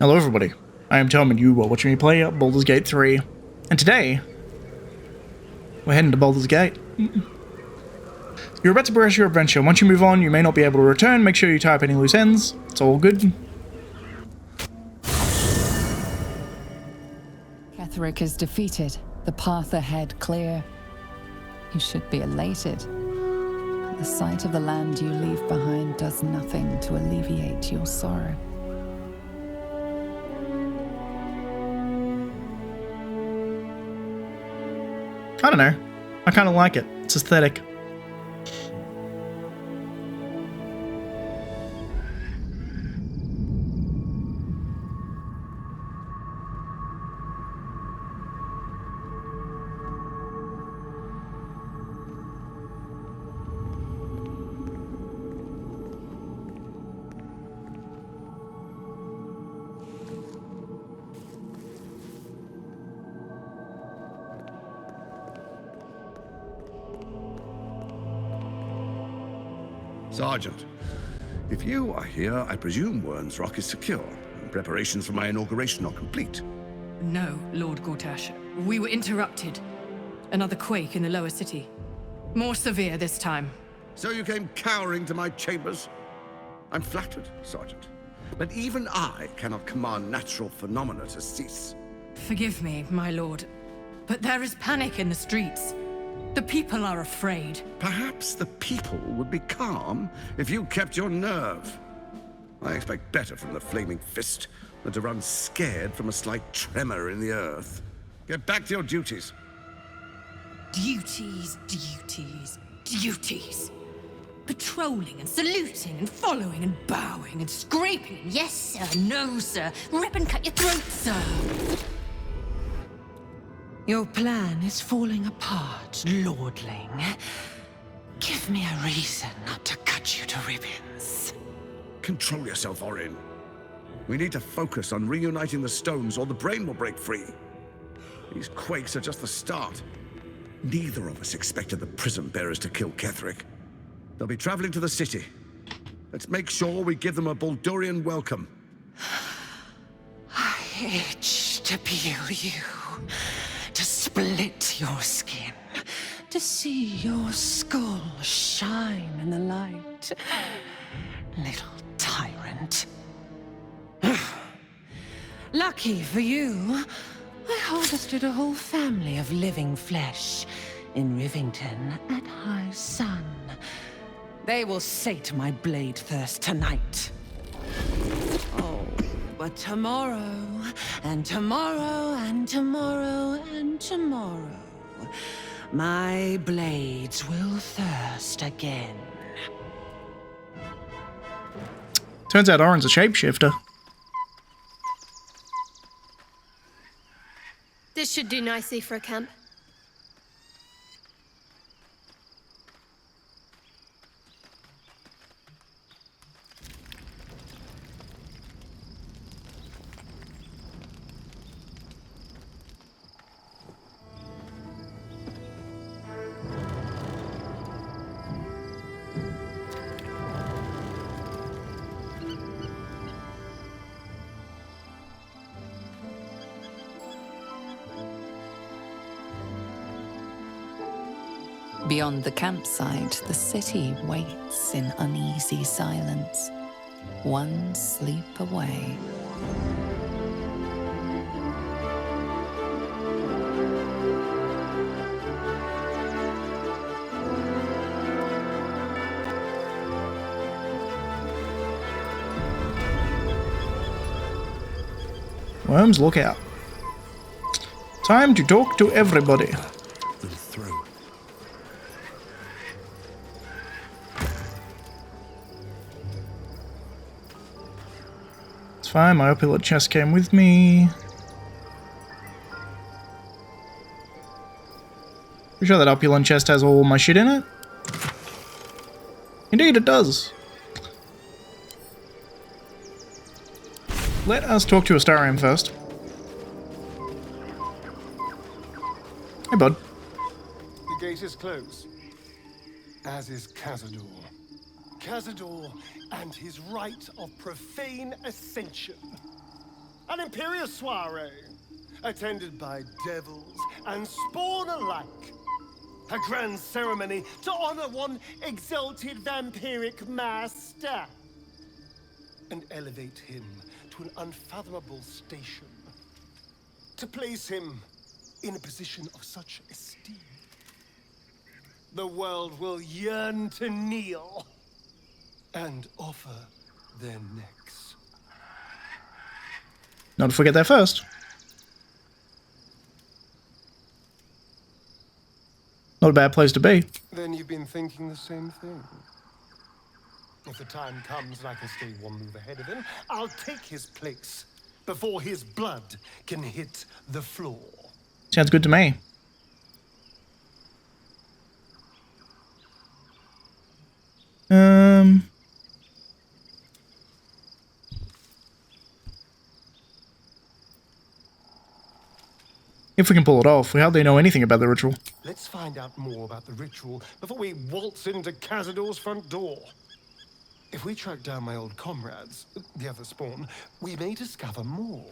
Hello everybody, I am Tom and you are watching me play Baldur's Gate 3, and today, we're heading to Baldur's Gate. You're about to progress your adventure. Once you move on, you may not be able to return. Make sure you tie up any loose ends. It's all good. Ketheric is defeated, the path ahead clear. You should be elated. The sight of the land you leave behind does nothing to alleviate your sorrow. I don't know. I kind of like it. It's aesthetic. Sergeant, if you are here, I presume Wern's Rock is secure, and preparations for my inauguration are complete. No, Lord Gortash. We were interrupted. Another quake in the lower city. More severe this time. So you came cowering to my chambers? I'm flattered, Sergeant. But even I cannot command natural phenomena to cease. Forgive me, my lord, but there is panic in the streets. The people are afraid. Perhaps the people would be calm if you kept your nerve. I expect better from the Flaming Fist than to run scared from a slight tremor in the earth. Get back to your duties. Duties, duties, duties. Patrolling and saluting and following and bowing and scraping. Yes, sir. No, sir. Rip and cut your throat, sir. Your plan is falling apart, lordling. Give me a reason not to cut you to ribbons. Control yourself, Orin. We need to focus on reuniting the stones or the brain will break free. These quakes are just the start. Neither of us expected the prism bearers to kill Ketheric. They'll be traveling to the city. Let's make sure we give them a Baldurian welcome. I itch to peel you, to split your skin, to see your skull shine in the light. Little tyrant. Lucky for you, I harvested a whole family of living flesh in Rivington at high sun. They will sate my blade thirst tonight. Oh, but tomorrow, and tomorrow, and tomorrow, and tomorrow, my blades will thirst again. Turns out Orin's a shapeshifter. This should do nicely for a camp. Beyond the campsite, the city waits in uneasy silence, one sleep away. Worms, look out. Time to talk to everybody. It's fine, my opulent chest came with me. Pretty sure that opulent chest has all my shit in it. Indeed it does. Let us talk to Astarion first. Hey, bud. The gate is closed, as is Cazador. Cazador and his right of profane ascension. An imperious soiree, attended by devils and spawn alike. A grand ceremony to honor one exalted vampiric master. And elevate him to an unfathomable station. To place him in a position of such esteem. The world will yearn to kneel and offer their necks. Not to forget that first. Not a bad place to be. Then you've been thinking the same thing. If the time comes and I can stay one move ahead of him, I'll take his place before his blood can hit the floor. Sounds good to me. If we can pull it off, we hardly know anything about the ritual. Let's find out more about the ritual before we waltz into Cazador's front door. If we track down my old comrades, the other spawn, we may discover more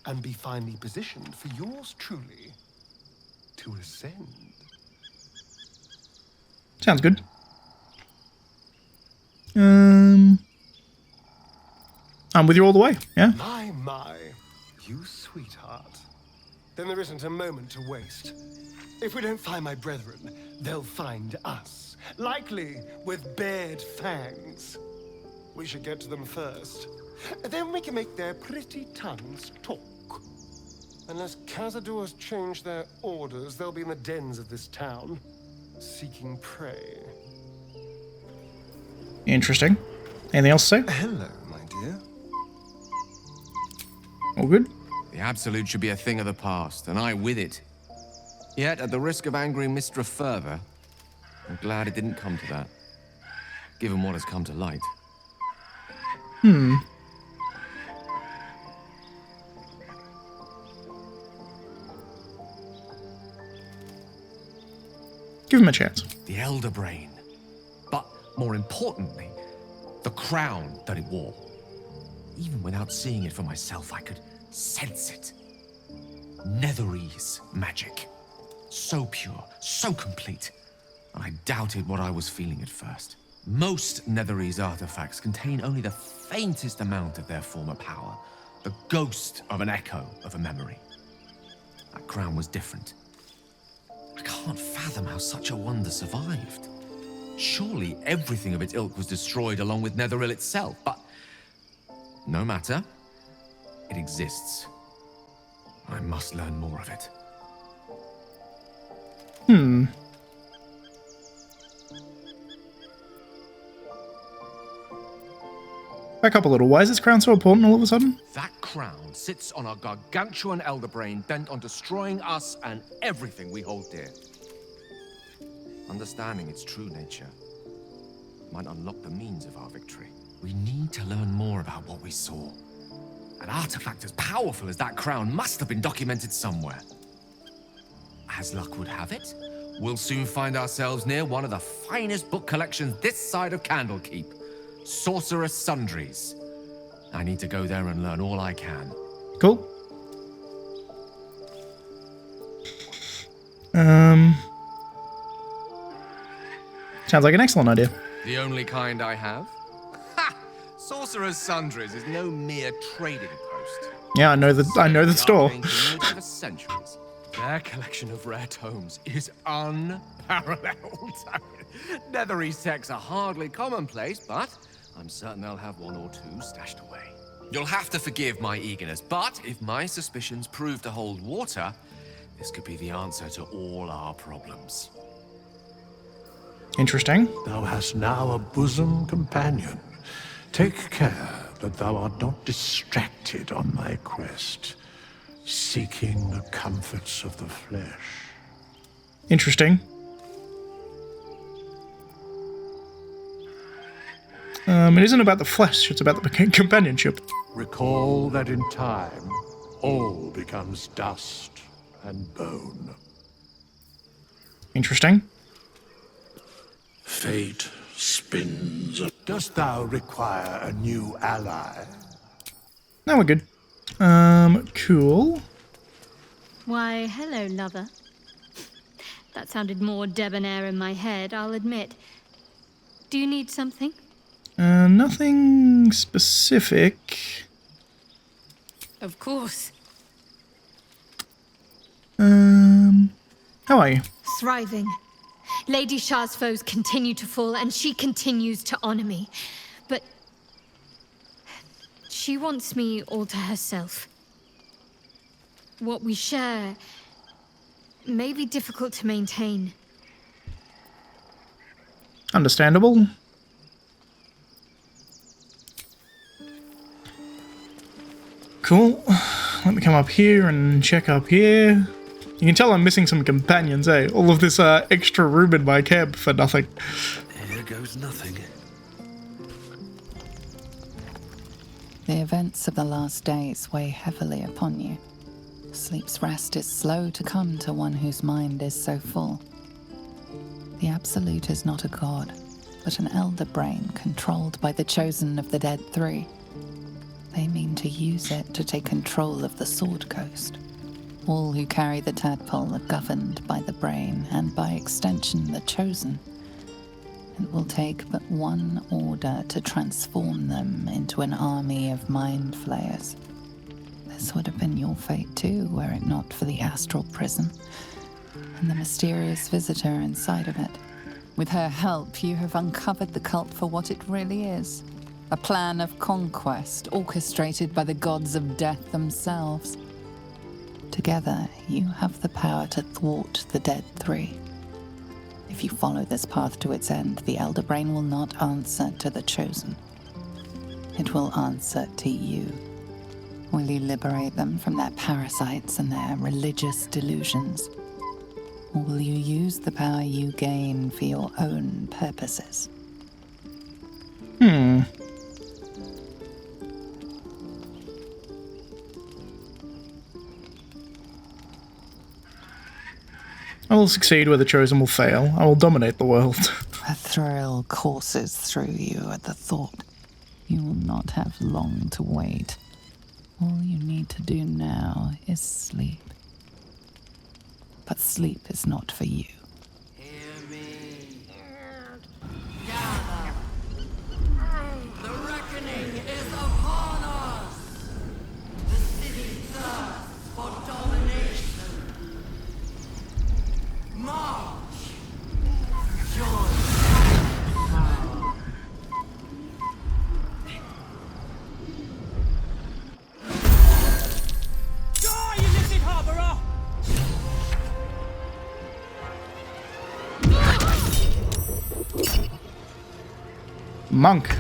and be finely positioned for yours truly to ascend. Sounds good. I'm with you all the way, yeah? My, you sweetheart. Then there isn't a moment to waste. If we don't find my brethren, they'll find us, likely with bared fangs. We should get to them first. Then we can make their pretty tongues talk. Unless Cazador has changed their orders, they'll be in the dens of this town, seeking prey. Interesting. Anything else to say? Hello, my dear. All good? The Absolute should be a thing of the past, and I with it. Yet, at the risk of angering Mistra further, I'm glad it didn't come to that, given what has come to light. Give him a chance. The Elder Brain. But, more importantly, the crown that it wore. Even without seeing it for myself, I could sense it. Netherese magic. So pure, so complete. And I doubted what I was feeling at first. Most Netherese artifacts contain only the faintest amount of their former power. The ghost of an echo of a memory. That crown was different. I can't fathom how such a wonder survived. Surely everything of its ilk was destroyed along with Netheril itself, but no matter. It exists. I must learn more of it. Back up a little. Why is this crown so important all of a sudden? That crown sits on a gargantuan elder brain bent on destroying us and everything we hold dear. Understanding its true nature might unlock the means of our victory. We need to learn more about what we saw. An artifact as powerful as that crown must have been documented somewhere. As luck would have it, we'll soon find ourselves near one of the finest book collections this side of Candlekeep. Sorcerer's Sundries. I need to go there and learn all I can. Cool. Sounds like an excellent idea. The only kind I have? Ha! Sorcerer's Sundries is no mere trading post. Yeah, I know the store. For centuries. Their collection of rare tomes is unparalleled. Netherese texts are hardly commonplace, but I'm certain they'll have one or two stashed away. You'll have to forgive my eagerness, but if my suspicions prove to hold water, this could be the answer to all our problems. Interesting. Thou hast now a bosom companion. Take care that thou art not distracted on thy quest, seeking the comforts of the flesh. Interesting. It isn't about the flesh, it's about the companionship. Recall that in time, all becomes dust and bone. Interesting. Fate spins. Dost thou require a new ally? No, we're good. Cool. Why, hello, lover. That sounded more debonair in my head, I'll admit. Do you need something? Nothing specific. Of course. How are you? Thriving. Lady Shah's foes continue to fall, and she continues to honor me. But she wants me all to herself. What we share may be difficult to maintain. Understandable. Cool. Let me come up here and check up here. You can tell I'm missing some companions, eh? All of this extra room in my camp for nothing. Here goes nothing. The events of the last days weigh heavily upon you. Sleep's rest is slow to come to one whose mind is so full. The Absolute is not a god, but an elder brain controlled by the chosen of the Dead Three. They mean to use it to take control of the Sword Coast. All who carry the tadpole are governed by the brain, and by extension the chosen. It will take but one order to transform them into an army of mind flayers. This would have been your fate too, were it not for the Astral Prism, and the mysterious visitor inside of it. With her help, you have uncovered the cult for what it really is. A plan of conquest orchestrated by the gods of death themselves. Together, you have the power to thwart the Dead Three. If you follow this path to its end, the Elder Brain will not answer to the Chosen. It will answer to you. Will you liberate them from their parasites and their religious delusions? Or will you use the power you gain for your own purposes? I will succeed where the Chosen will fail. I will dominate the world. A thrill courses through you at the thought. You will not have long to wait. All you need to do now is sleep. But sleep is not for you. Hear me. Gather. The reckoning is upon us. The city thirsts for domination. March. Join. Die, illithid harborer! Monk.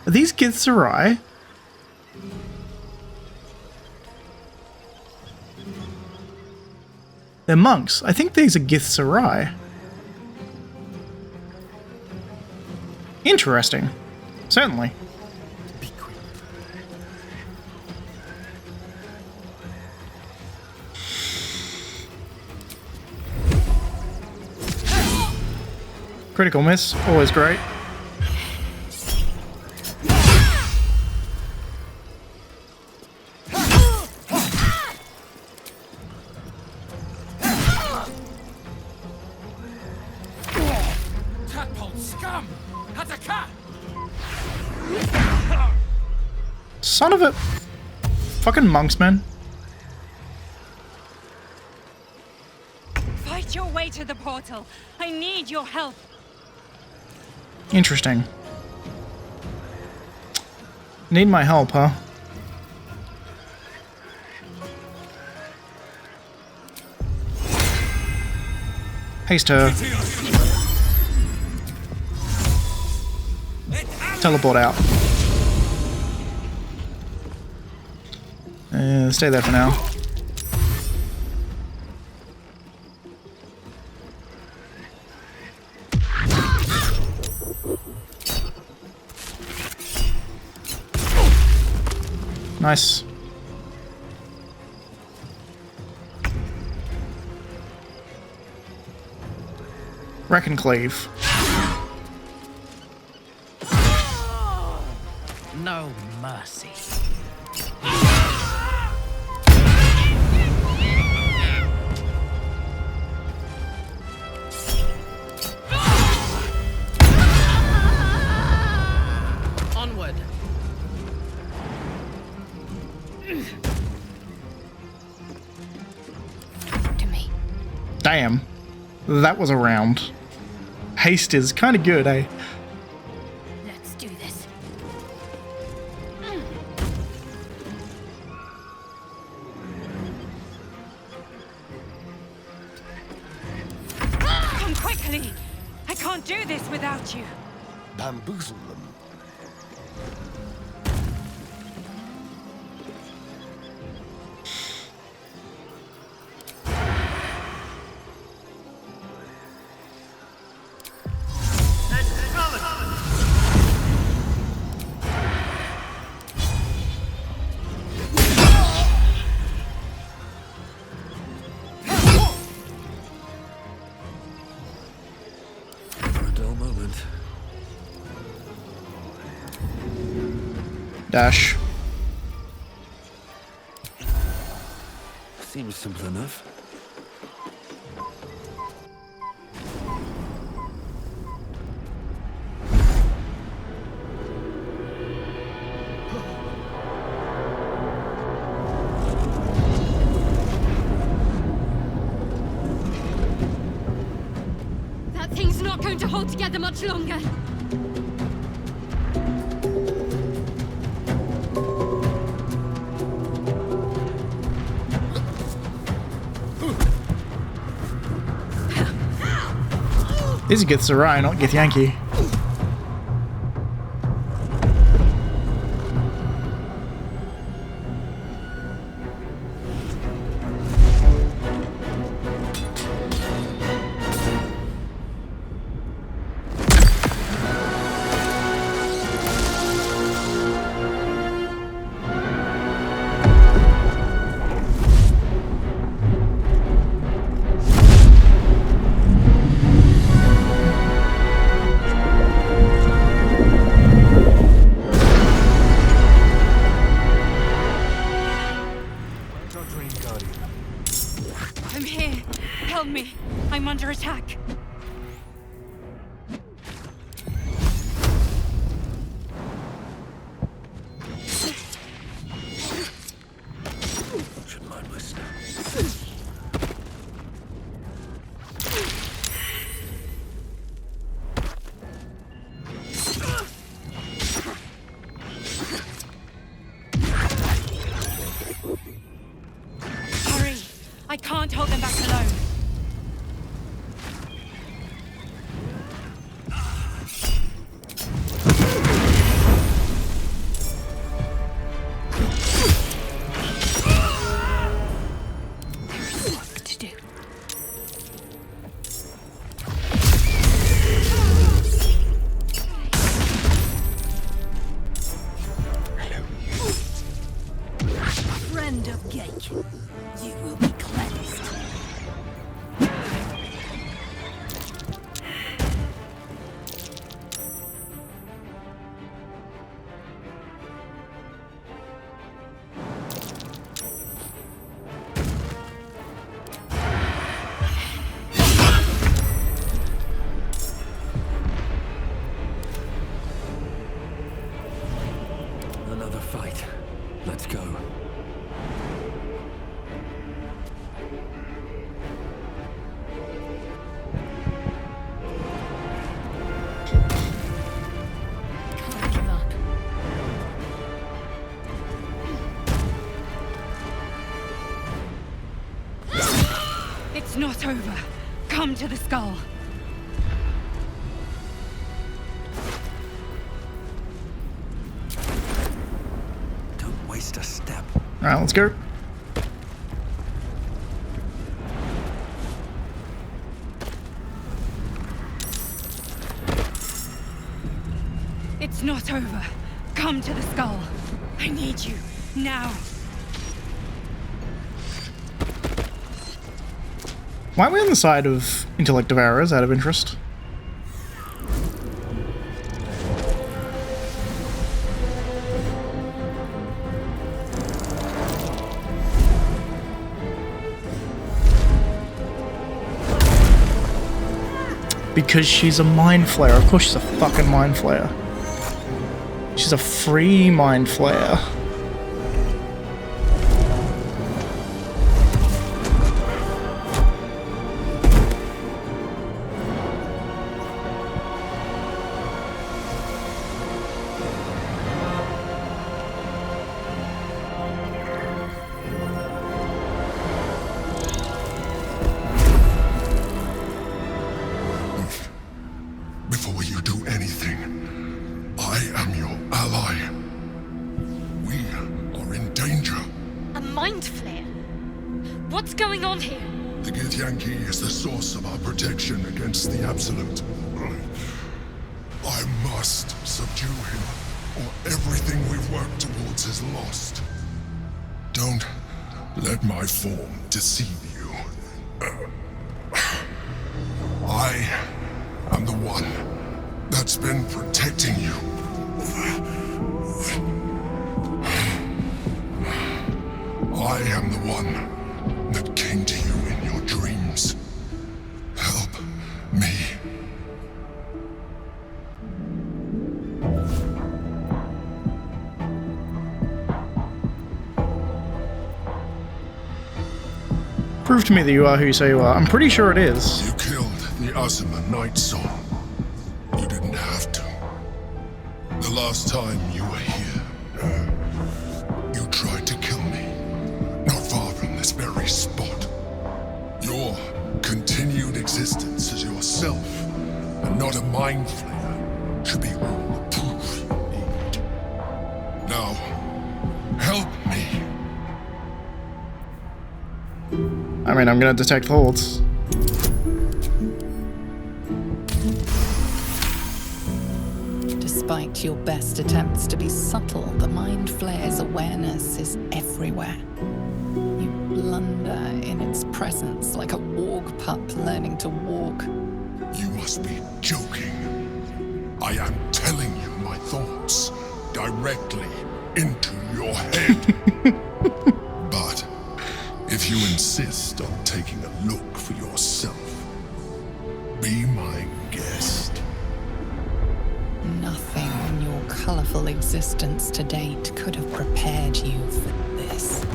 Are these Githzerai? They're monks. I think these are Githzerai. Interesting. Certainly. Critical miss, always great. Tadpole scum! That's a cat! Son of a... Fucking monks, man. Fight your way to the portal. I need your help. Interesting. Need my help, huh? Haste her. Teleport out. Stay there for now. Nice. Wreck and cleave. No mercy. Onward. To me. Damn. That was a round. Haste is kind of good, eh? Let's do this. Come quickly! I can't do this without you. Bamboozle them. Dash. Seems simple enough. That thing's not going to hold together much longer. This is Githzerai, not Githyanki. I'm here. Help me. I'm under attack. Should mind my step. Hurry. I can't hold them back alone. Work to do. Friend of Gake, you will be cleansed. Another fight. Let's go. Can't give up. It's not over. Come to the skull. Don't waste a step. Alright, let's go. It's not over. Come to the skull. I need you. Now. Why are we on the side of intellect devourers out of interest? Because she's a mind flayer. Of course she's a fucking mind flayer. She's a free mind flayer. Before you do anything, I am your ally. We are in danger. A mind flare? What's going on here? The Githyanki is the source of our protection against the Absolute. I must subdue him, or everything we've worked towards is lost. Don't let my form deceive you. I am the one that's been protecting you. I am the one that came to you in your dreams. Help me. Prove to me that you are who you say you are. I'm pretty sure it is. You killed the Asima Night Soul. You didn't have to. The last time you were here, you tried to kill me. Not far from this very spot. Your continued existence as yourself, and not a mind flayer, should be all the proof you need. Now, help me. I mean, I'm gonna detect thoughts. Despite your best attempts to be subtle, the mind flare's awareness is everywhere. You blunder in its presence like a warg pup learning to walk. You must be joking. I am telling you my thoughts directly into your head. But if you insist on taking a look for yourself, be my guest. Nothing in your colorful existence to date could have prepared you for this.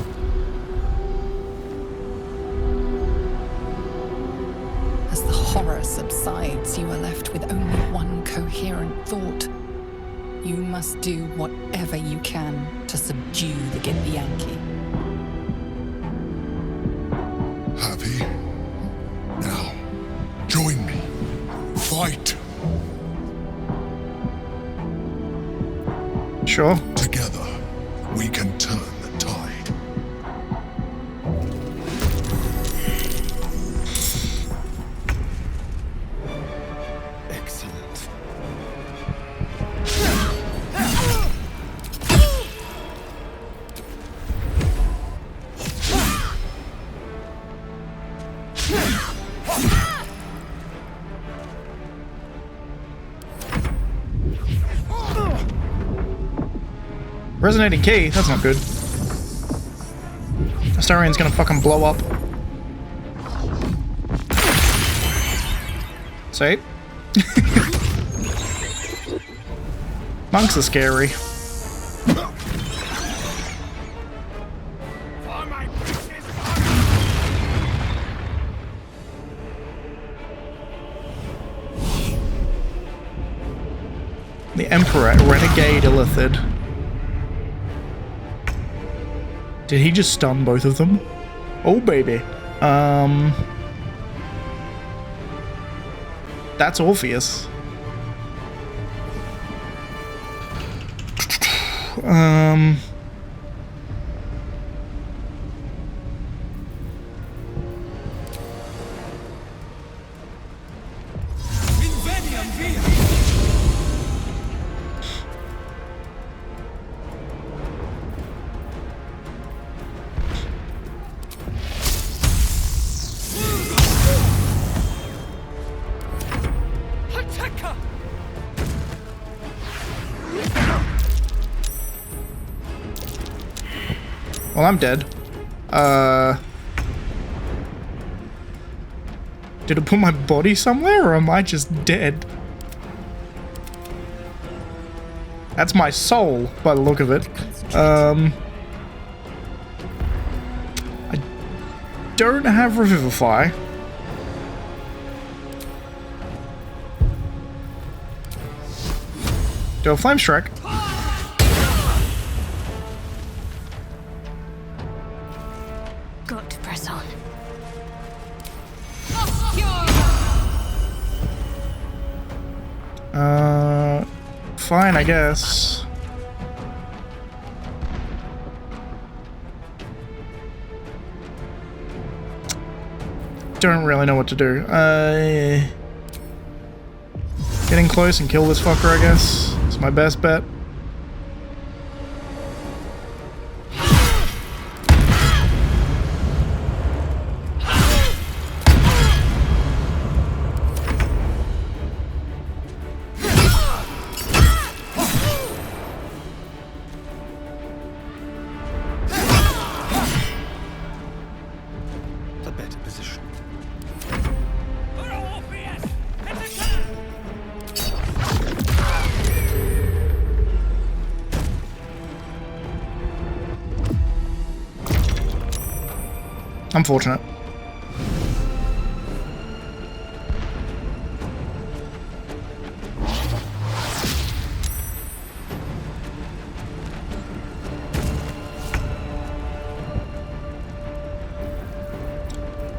As the horror subsides, you are left with only one coherent thought. You must do whatever you can to subdue the Githyanki. Happy? Now, join me. Fight. Sure. Together, we can turn the tide. Excellent. Resonating key? That's not good. Astarian's gonna fucking blow up. See? Monks are scary. The Emperor, Renegade Illithid. Did he just stun both of them? Oh, baby. That's Orpheus. Well, I'm dead. Did it put my body somewhere, or am I just dead? That's my soul, by the look of it. I don't have Revivify. Do a Flame Strike. Got to press on. Fine, I guess. Don't really know what to do. Getting close and kill this fucker, I guess. It's my best bet. Unfortunate.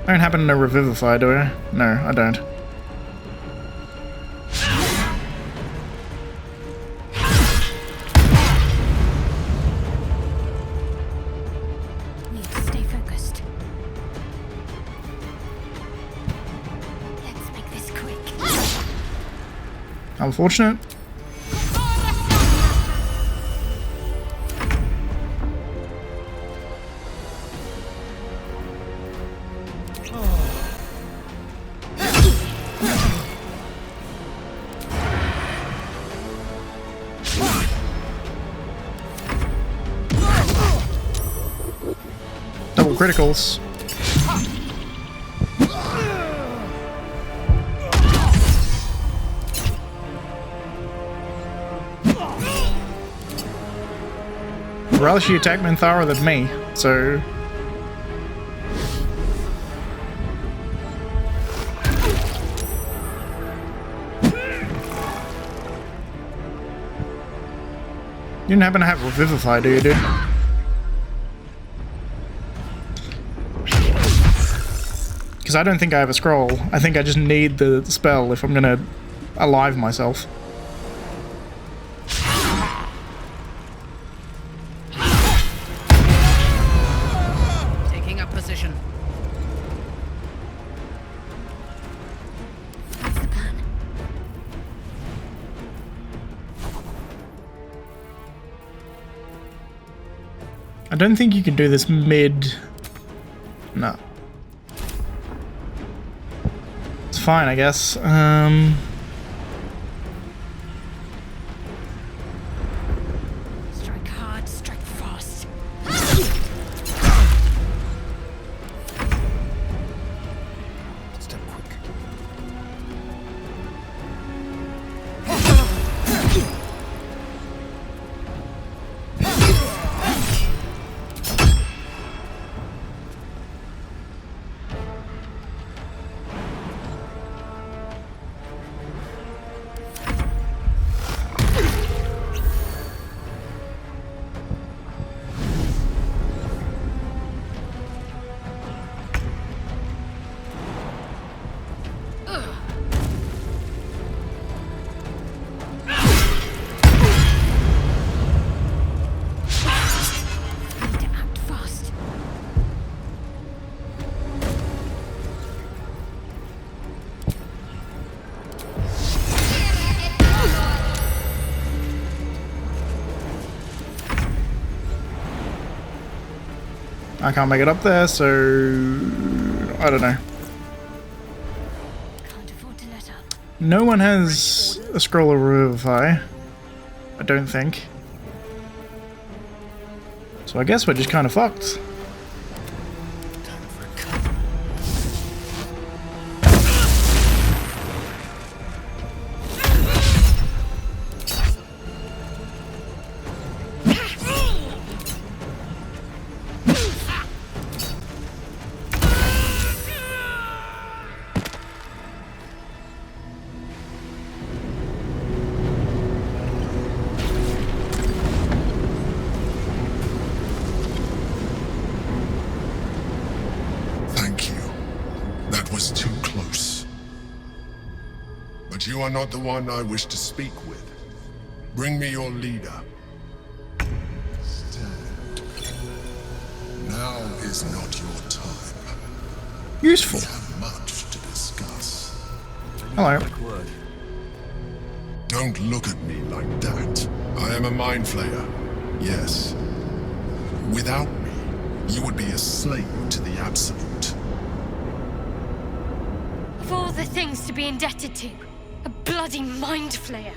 I don't happen to Revivify, do I? No, I don't. Need to stay focused. Let's make this quick. Unfortunate. Double criticals. I'd rather she attack Minthara than me, so... You didn't happen to have Revivify, do you, dude? Because I don't think I have a scroll. I think I just need the spell if I'm gonna alive myself. Taking up position. What's the plan? I don't think you can do this mid... No. It's fine, I guess. Strike hard, strike fast. Step quick. Need to act fast. I can't make it up there, so... I don't know. Can't afford to let up. No one has a scroll of Revivify. I don't think. So I guess we're just kind of fucked. Time for a cut. you are not the one I wish to speak with, bring me your leader. Stand. Now is not your time. Useful. We have much to discuss. Hello. Don't look at me like that. I am a mind flayer. Yes. Without me, you would be a slave to the Absolute. Of all the things to be indebted to, a bloody mind flayer.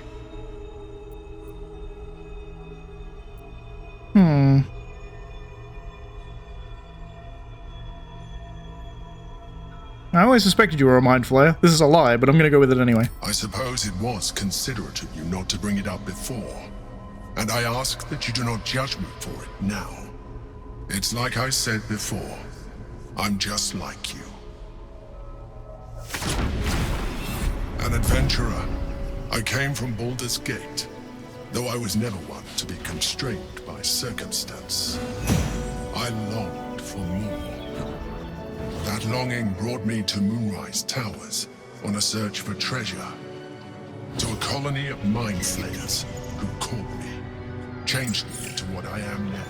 I always suspected you were a mind flayer. This is a lie, but I'm gonna go with it anyway. I suppose it was considerate of you not to bring it up before. And I ask that you do not judge me for it now. It's like I said before. I'm just like you. An adventurer. I came from Baldur's Gate, though I was never one to be constrained by circumstance. I longed for more. That longing brought me to Moonrise Towers on a search for treasure. To a colony of mind flayers who caught me, changed me into what I am now.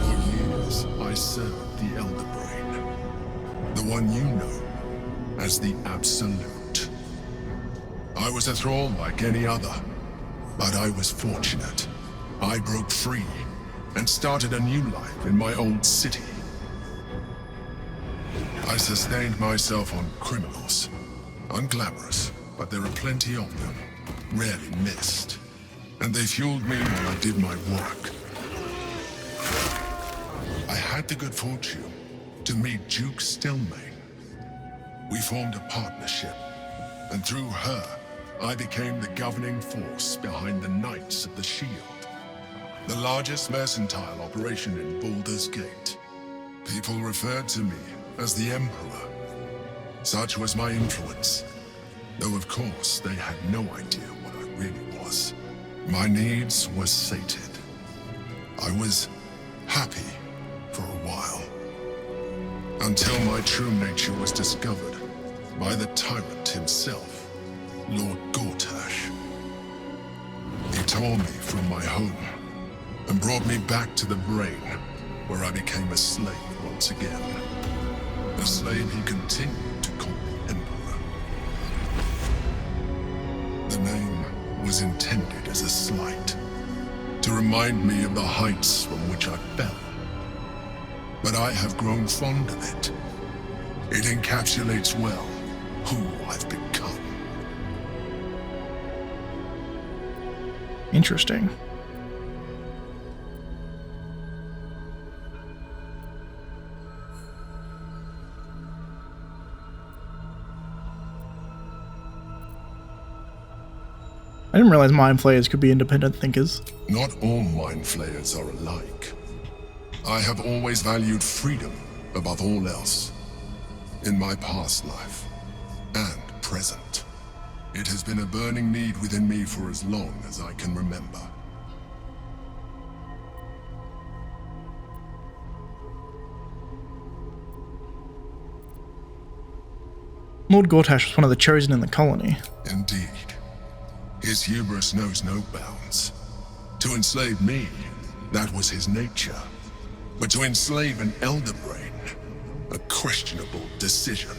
For years, I served the Elder Brain, the one you know as the Absolute. I was a thrall like any other, but I was fortunate. I broke free and started a new life in my old city. I sustained myself on criminals. Unglamorous, but there are plenty of them, rarely missed. And they fueled me while I did my work. I had the good fortune to meet Duke Stelmane. We formed a partnership, and through her, I became the governing force behind the Knights of the Shield, the largest mercantile operation in Baldur's Gate. People referred to me as the Emperor. Such was my influence, though of course they had no idea what I really was. My needs were sated. I was happy for a while, until my true nature was discovered by the tyrant himself, Lord Gortash. He tore me from my home and brought me back to the Brain, where I became a slave once again. A slave he continued to call me Emperor. The name was intended as a slight, to remind me of the heights from which I fell. But I have grown fond of it. It encapsulates well who I've become. Interesting. I didn't realize mind flayers could be independent thinkers. Not all mind flayers are alike. I have always valued freedom above all else. In my past life and present, it has been a burning need within me for as long as I can remember. Lord Gortash was one of the chosen in the colony. Indeed. His hubris knows no bounds. To enslave me, that was his nature. But to enslave an Elder Brain, a questionable decision.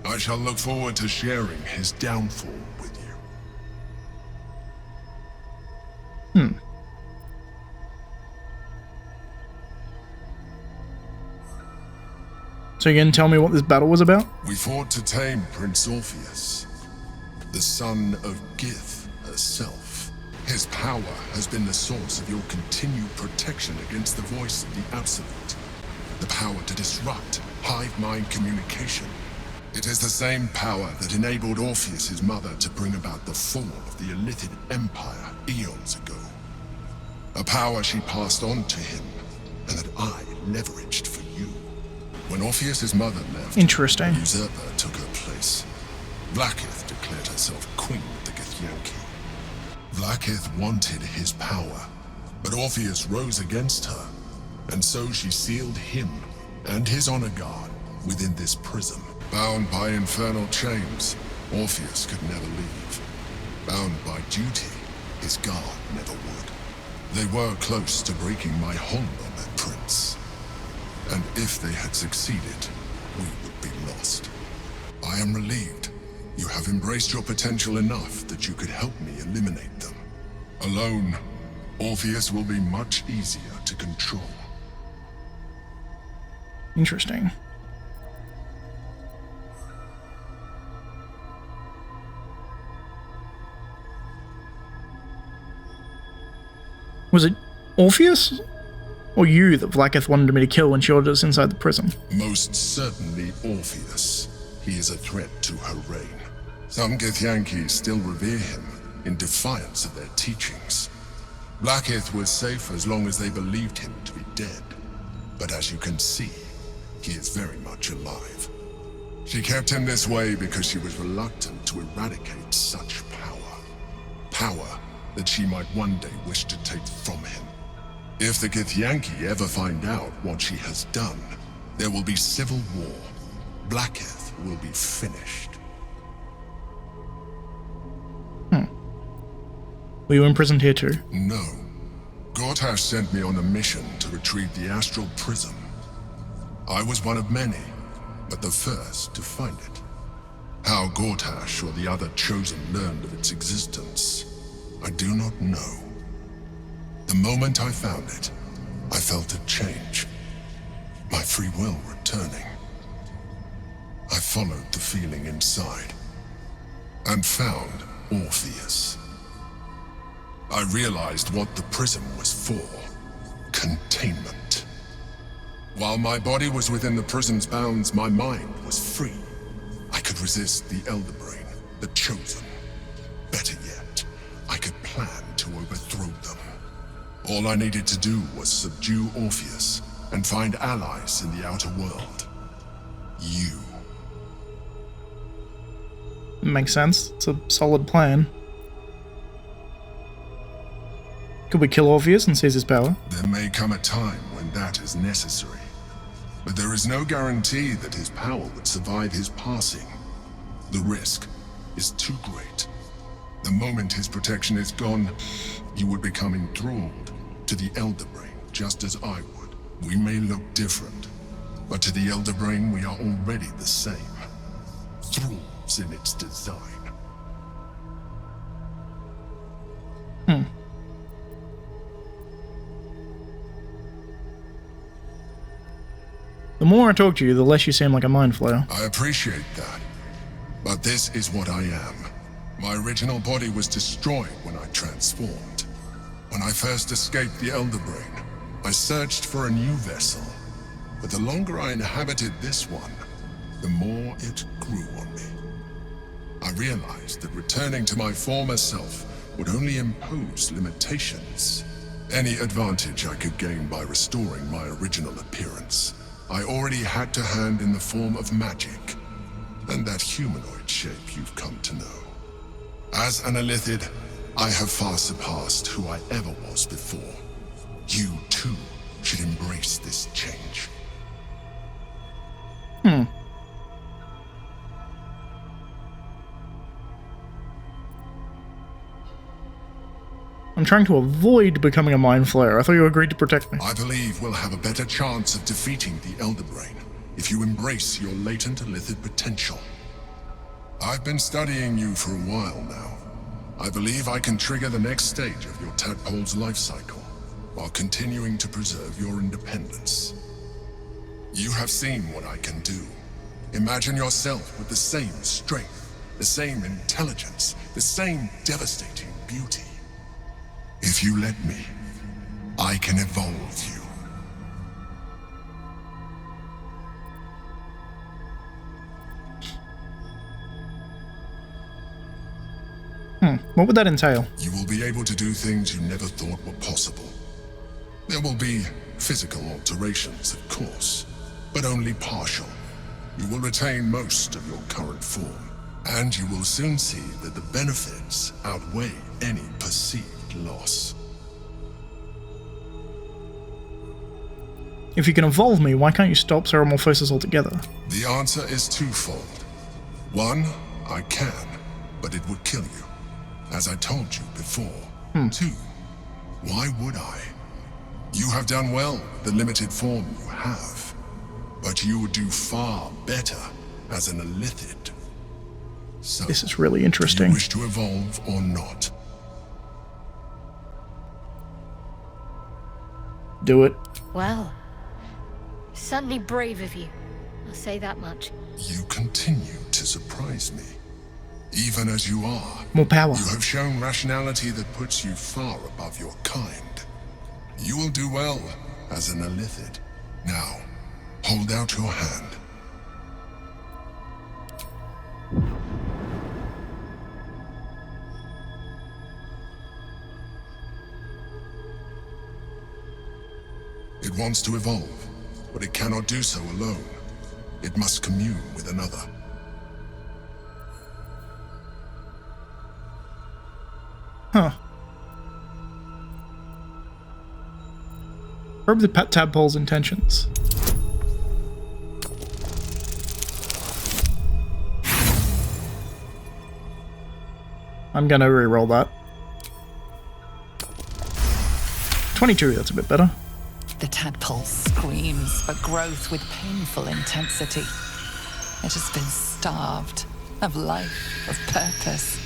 I shall look forward to sharing his downfall with you. So you can tell me what this battle was about? We fought to tame Prince Orpheus, the son of Gith herself. His power has been the source of your continued protection against the voice of the Absolute. The power to disrupt hive mind communication. It is the same power that enabled Orpheus's mother to bring about the fall of the illithid empire eons ago. A power she passed on to him, and that I leveraged for you. When Orpheus's mother left, interesting, a usurper took her place. Vlaakith declared herself queen of the Githyanki. Vlaakith wanted his power, but Orpheus rose against her, and so she sealed him and his honor guard within this prism. Bound by infernal chains, Orpheus could never leave. Bound by duty, his guard never would. They were close to breaking my hold on that prince. And if they had succeeded, we would be lost. I am relieved. You have embraced your potential enough that you could help me eliminate them. Alone, Orpheus will be much easier to control. Interesting. Was it Orpheus? Or you that Vlaakith wanted me to kill when she ordered us inside the prison? Most certainly Orpheus. He is a threat to her reign. Some Githyanki still revere him in defiance of their teachings. Vlaakith was safe as long as they believed him to be dead. But as you can see, he is very much alive. She kept him this way because she was reluctant to eradicate such power. Power that she might one day wish to take from him. If the Githyanki ever find out what she has done, there will be civil war. Vlaakith will be finished. Were you imprisoned here too? No. Gortash sent me on a mission to retrieve the Astral Prism. I was one of many, but the first to find it. How Gortash or the other Chosen learned of its existence, I do not know. The moment I found it, I felt a change. My free will returning. I followed the feeling inside, and found Orpheus. I realized what the prism was for. Containment. While my body was within the prism's bounds, my mind was free. I could resist the Elder Brain, the Chosen. Better yet, I could plan to overthrow them. All I needed to do was subdue Orpheus and find allies in the outer world. You. Makes sense. It's a solid plan. Could we kill Orpheus and seize his power? There may come a time when that is necessary. But there is no guarantee that his power would survive his passing. The risk is too great. The moment his protection is gone, you would become enthralled to the Elder Brain, just as I would. We may look different, but to the Elder Brain we are already the same. Thralls in its design. The more I talk to you, the less you seem like a mind flayer. I appreciate that. But this is what I am. My original body was destroyed when I transformed. When I first escaped the Elder Brain, I searched for a new vessel. But the longer I inhabited this one, the more it grew on me. I realized that returning to my former self would only impose limitations. Any advantage I could gain by restoring my original appearance, I already had to hand in the form of magic, and that humanoid shape you've come to know. As an illithid, I have far surpassed who I ever was before. You, too, should embrace this change. I'm trying to avoid becoming a mind flayer. I thought you agreed to protect me. I believe we'll have a better chance of defeating the Elder Brain if you embrace your latent illithid potential. I've been studying you for a while now. I believe I can trigger the next stage of your tadpole's life cycle, while continuing to preserve your independence. You have seen what I can do. Imagine yourself with the same strength, the same intelligence, the same devastating beauty. If you let me, I can evolve you. What would that entail? You will be able to do things you never thought were possible. There will be physical alterations, of course, but only partial. You will retain most of your current form, and you will soon see that the benefits outweigh any perceived loss. If you can evolve me, why can't you stop Ceremorphosis altogether? The answer is twofold. One, I can, but it would kill you, as I told you before. 2, why would I? You have done well with the limited form you have, but you would do far better as an illithid. So, this is really interesting. Do you wish to evolve or not? Do it. Well, certainly brave of you. I'll say that much. You continue to surprise me. Even as you are. More power. You have shown rationality that puts you far above your kind. You will do well as an illithid. Now, hold out your hand. It wants to evolve, but it cannot do so alone. It must commune with another. Huh. Probe the tadpole's intentions. I'm gonna re-roll that. 22, that's a bit better. The tadpole screams for growth with painful intensity. It has been starved of life, of purpose.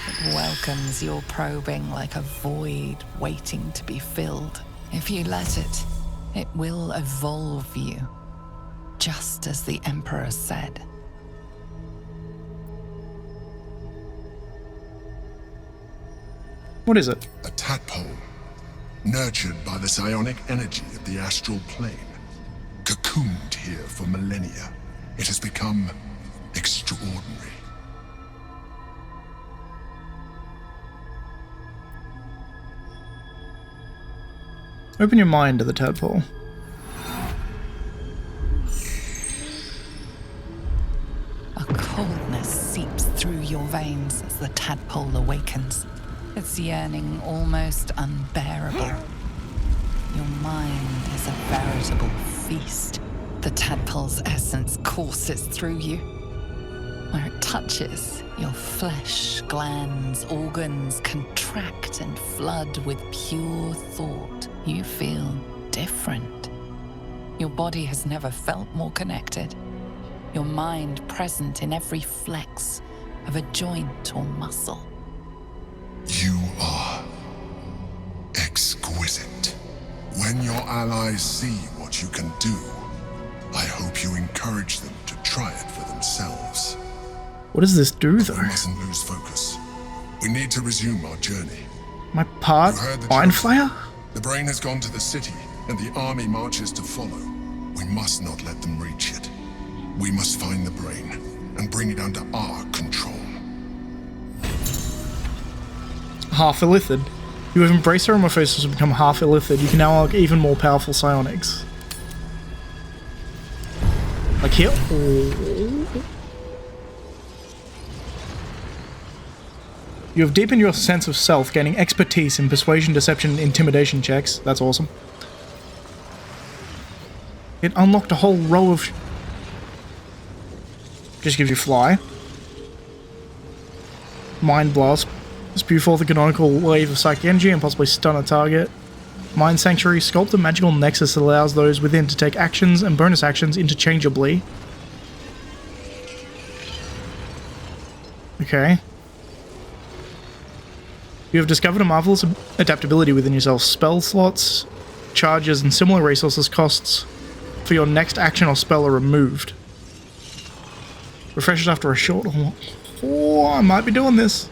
It welcomes your probing like a void waiting to be filled. If you let it, it will evolve you, just as the Emperor said. What is it? A tadpole, nurtured by the psionic energy of the astral plane. Cocooned here for millennia, it has become extraordinary. Open your mind to the tadpole. A coldness seeps through your veins as the tadpole awakens, its yearning almost unbearable. Your mind is a veritable feast. The tadpole's essence courses through you. Where it touches, your flesh, glands, organs contract and flood with pure thought. You feel different. Your body has never felt more connected. Your mind present in every flex of a joint or muscle. You are exquisite. When your allies see what you can do, I hope you encourage them to try it for themselves. What does this do, though? We mustn't lose focus. We need to resume our journey. My part? Iron Flyer? The brain has gone to the city, and the army marches to follow. We must not let them reach it. We must find the brain, and bring it under our control. Half illithid. You have embraced Ceremorphosis and become half illithid. You can now unlock even more powerful psionics. Like here? Oh. You have deepened your sense of self, gaining expertise in persuasion, deception, and intimidation checks. That's awesome. It unlocked a whole row of... Just gives you fly. Mind Blast. Spew forth a canonical wave of psychic energy and possibly stun a target. Mind Sanctuary. Sculpt a magical nexus that allows those within to take actions and bonus actions interchangeably. Okay. You have discovered a marvelous adaptability within yourself. Spell slots, charges, and similar resources costs for your next action or spell are removed. Refreshes after a short... Oh, I might be doing this.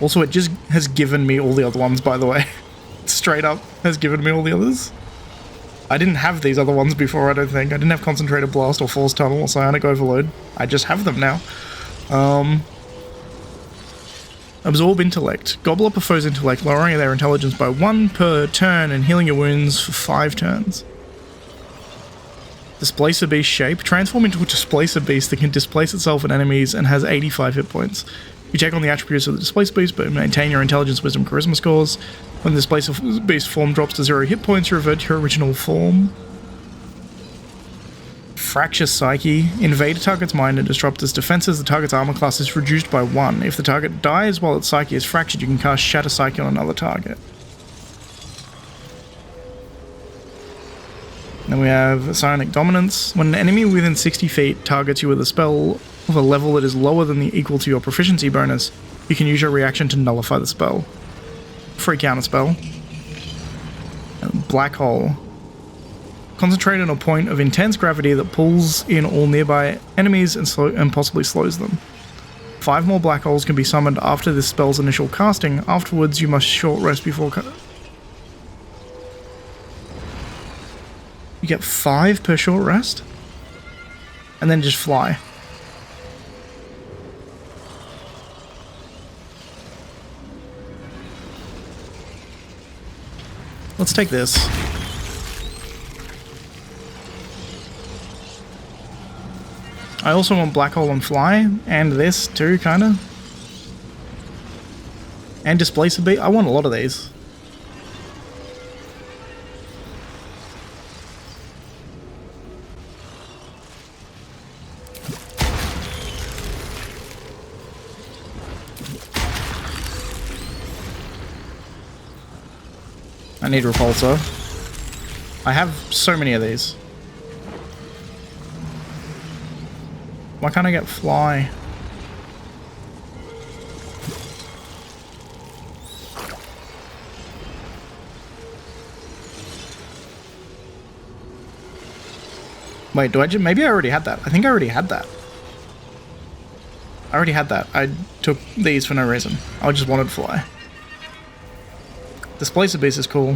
Also, it just has given me all the other ones, by the way. Straight up has given me all the others. I didn't have these other ones before, I don't think. I didn't have Concentrated Blast or Force Tunnel or Psionic Overload. I just have them now. Absorb Intellect. Gobble up a foe's intellect, lowering their intelligence by 1 per turn and healing your wounds for 5 turns. Displacer Beast shape. Transform into a Displacer Beast that can displace itself and enemies and has 85 hit points. You take on the attributes of the Displaced Beast, but maintain your Intelligence, Wisdom, Charisma scores. When the Displaced Beast form drops to 0 hit points, you revert to your original form. Fracture Psyche. Invade a target's mind and disrupt its defenses. The target's armor class is reduced by 1. If the target dies while its psyche is fractured, you can cast Shatter Psyche on another target. Then we have Psionic Dominance. When an enemy within 60 feet targets you with a spell of a level that is lower than the equal to your proficiency bonus, you can use your reaction to nullify the spell. Free counter spell. Black Hole. Concentrate on a point of intense gravity that pulls in all nearby enemies and possibly slows them. 5 more black holes can be summoned after this spell's initial casting. Afterwards, you must short rest before... You get 5 per short rest? And then just fly. Let's take this. I also want Black Hole and Fly, and this too, kinda. And Displace a Beat. I want a lot of these. I need Repulsor. I have so many of these. Why can't I get Fly? Wait, do I just... Maybe I already had that. I think I already had that. I already had that. I took these for no reason. I just wanted Fly. Displacer Beast is cool.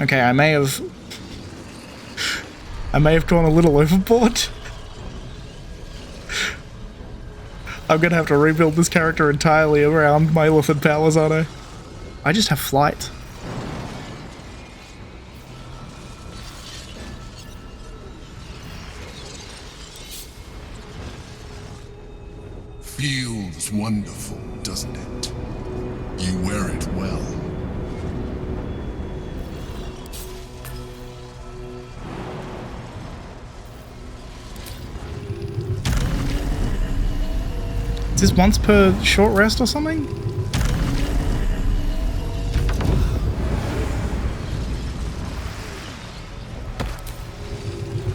Okay, I may have gone a little overboard. I'm gonna have to rebuild this character entirely around my illithid powers, aren't I? I just have flight. Feels wonderful, doesn't it? You wear it well. Is this once per short rest or something?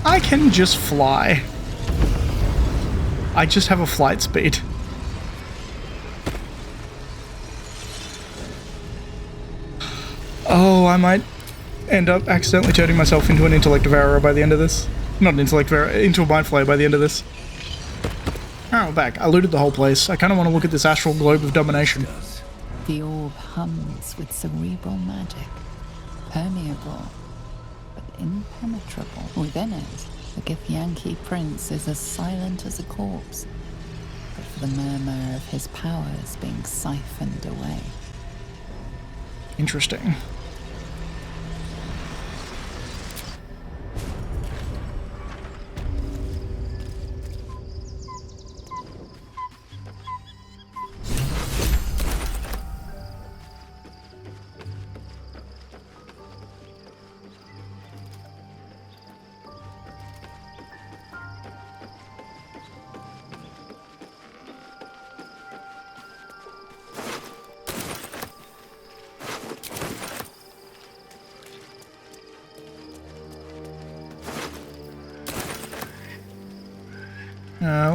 I can just fly. I just have a flight speed. Oh, I might end up accidentally turning myself into an intellect devourer by the end of this. Not an intellect devourer, into a mind flayer by the end of this. Oh, back. I looted the whole place. I kind of want to look at this astral globe of domination. The orb hums with cerebral magic, permeable, but impenetrable. Within it, the Githyanki prince is as silent as a corpse, but for the murmur of his powers being siphoned away. Interesting.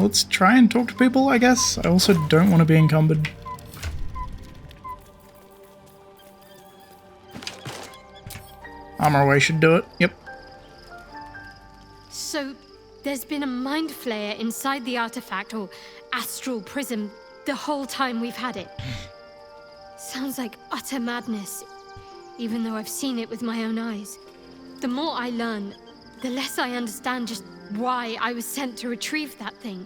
Let's try and talk to people, I guess. I also don't want to be encumbered. Armor away should do it. Yep. So, there's been a mind flayer inside the artifact, or astral prism, the whole time we've had it. Sounds like utter madness, even though I've seen it with my own eyes. The more I learn, the less I understand just why I was sent to retrieve that thing.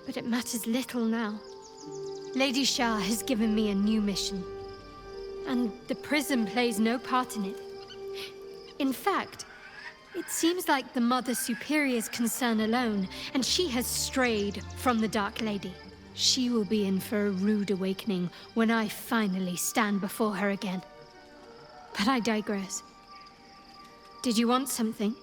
But it matters little now. Lady Shah has given me a new mission. And the prism plays no part in it. In fact, it seems like the Mother Superior's concern alone, and she has strayed from the Dark Lady. She will be in for a rude awakening when I finally stand before her again. But I digress. Did you want something?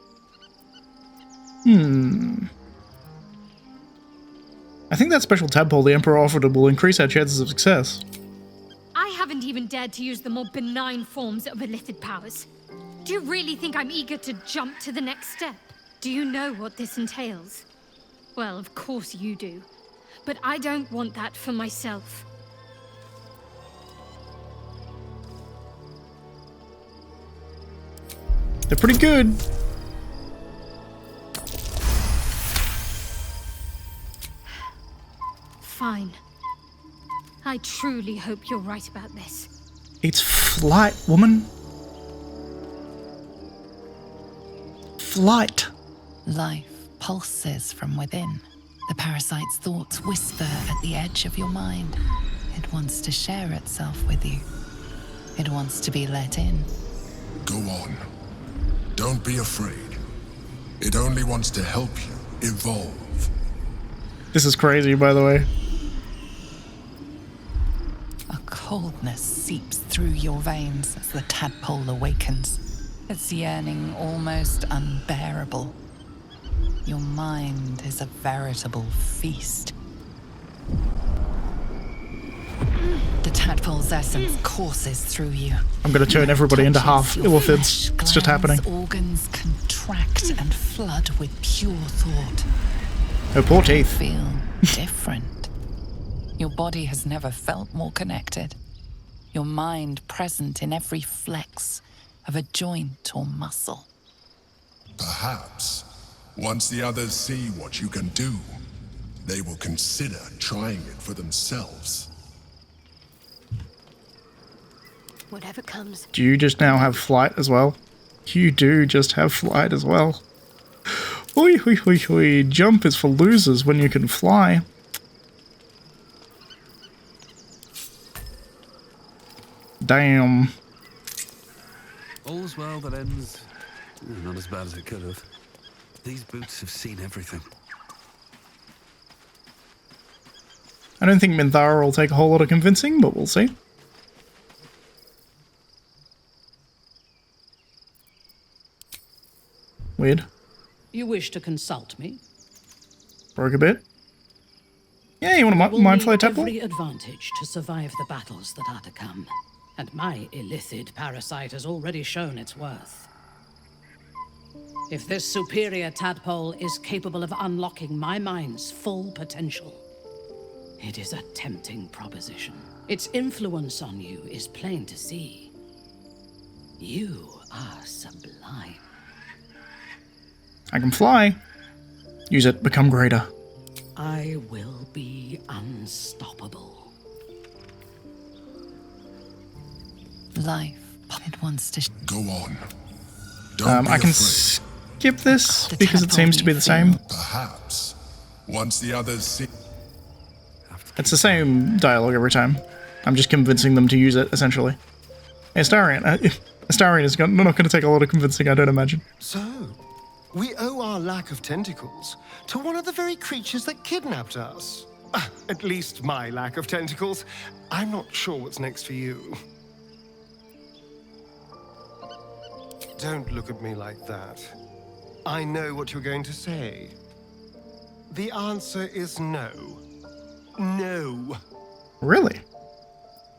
I think that special tadpole the Emperor offered will increase our chances of success. I haven't even dared to use the more benign forms of illithid powers. Do you really think I'm eager to jump to the next step? Do you know what this entails? Well, of course you do. But I don't want that for myself. They're pretty good. Fine. I truly hope you're right about this. It's flight, woman. Flight. Life pulses from within. The parasite's thoughts whisper at the edge of your mind. It wants to share itself with you. It wants to be let in. Go on. Don't be afraid. It only wants to help you evolve. This is crazy, by the way. A coldness seeps through your veins as the tadpole awakens. Its yearning almost unbearable. Your mind is a veritable feast. The tadpole's essence courses through you. I'm gonna turn everybody into half illithids. It's just happening. Organs contract and flood with pure thought. Her poor teeth. Feel different. Your body has never felt more connected. Your mind present in every flex of a joint or muscle. Perhaps, once the others see what you can do, they will consider trying it for themselves. Whatever comes. Do you just now have flight as well? You do just have flight as well. Oi, oi, oi, oi. Jump is for losers when you can fly. Damn. All's well that ends. Not as bad as it could have. These boots have seen everything. I don't think Minthara will take a whole lot of convincing, but we'll see. Weird. You wish to consult me? Broke a bit. Yeah, you want to mind flayer tadpole? Every advantage to survive the battles that are to come. And my illithid parasite has already shown its worth. If this superior tadpole is capable of unlocking my mind's full potential, it is a tempting proposition. Its influence on you is plain to see. You are sublime. I can fly. Use it, become greater. I will be unstoppable. Life, it wants to... Go on. Don't be I can afraid. skip this because it seems to be the same. Perhaps, once the others see... It's the same dialogue every time. I'm just convincing them to use it, essentially. Astarion. Astarion is not going to take a lot of convincing, I don't imagine. So, we owe our lack of tentacles to one of the very creatures that kidnapped us. At least my lack of tentacles. I'm not sure what's next for you. Don't look at me like that. I know what you're going to say. The answer is no. No. Really?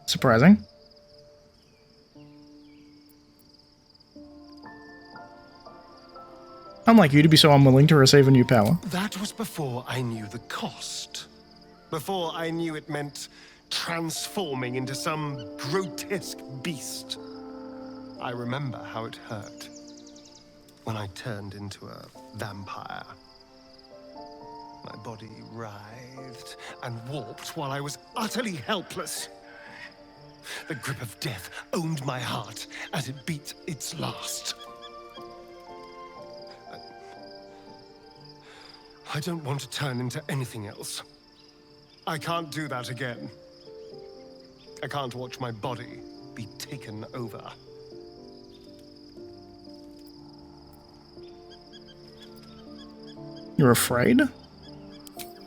Surprising. Unlike you to be so unwilling to receive a new power. That was before I knew the cost. Before I knew it meant transforming into some grotesque beast. I remember how it hurt when I turned into a vampire. My body writhed and warped while I was utterly helpless. The grip of death owned my heart as it beat its last. I don't want to turn into anything else. I can't do that again. I can't watch my body be taken over. You're afraid?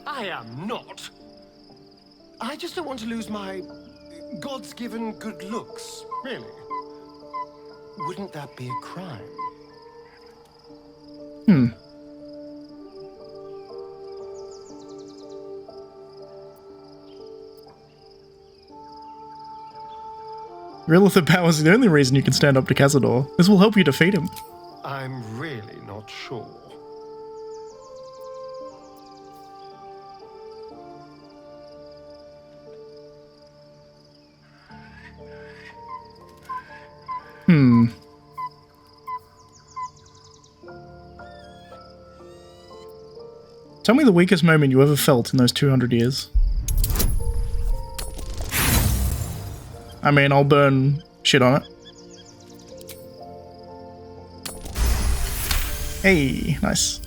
I am not. I just don't want to lose my God's given good looks, really. Wouldn't that be a crime? Your illithid power is the only reason you can stand up to Cazador. This will help you defeat him. I'm really not sure. Tell me the weakest moment you ever felt in those 200 years. I mean, I'll burn shit on it. Hey, nice.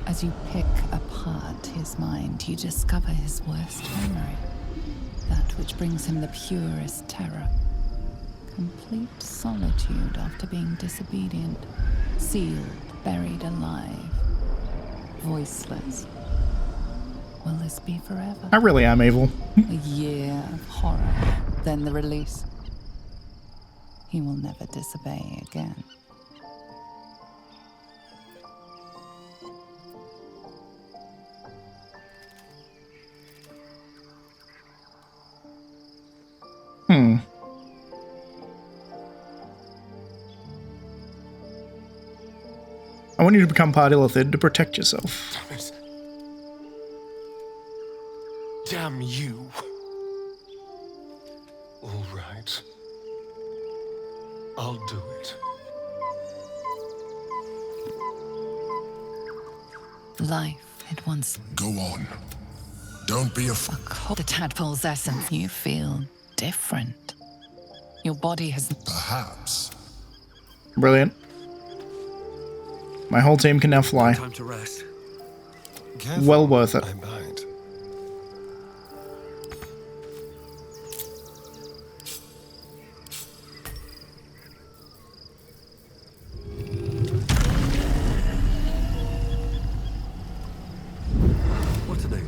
As you pick apart his mind, you discover his worst memory. That which brings him the purest terror. Complete solitude after being disobedient. Sealed, buried alive. Voiceless. Will this be forever? I really am evil. A year of horror, then the release. He will never disobey again. I want you to become part illithid to protect yourself. Damn it. Damn you. All right. I'll do it. Life had once... Go on. Don't be afraid. The tadpole's essence. You feel different. Your body has... Perhaps. Brilliant. My whole team can now fly. Time to rest. Careful. Well worth it. I might. What to do?